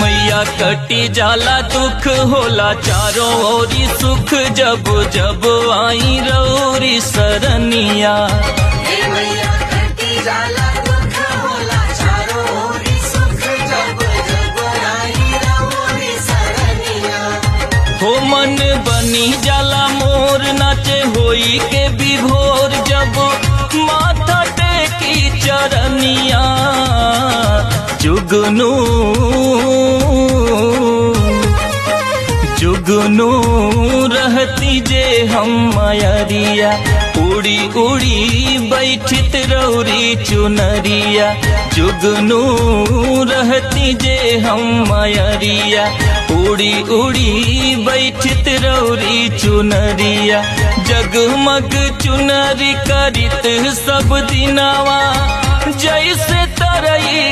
मैया कटी जाला दुख होला चारों ओरी सुख, जब जब आई रौरी सरनिया। हे मैया कटी जाला दुख होला चारों ओरी सुख, जब जब आई रौरी सरनिया। हो मन बनी जाला मोर नाचे होई के विभोर, जब माथा टेकी चरनिया। जुगनू जुगनू रहती जे हम मयरिया, उड़ी उड़ी बैठित रौरी चुनरिया। जुगनू रहती जे हम मयरिया, उड़ी उड़ी बैठित रौरी चुनरिया। जगमग चुनरी करित सब दिनवा, जैसे तरई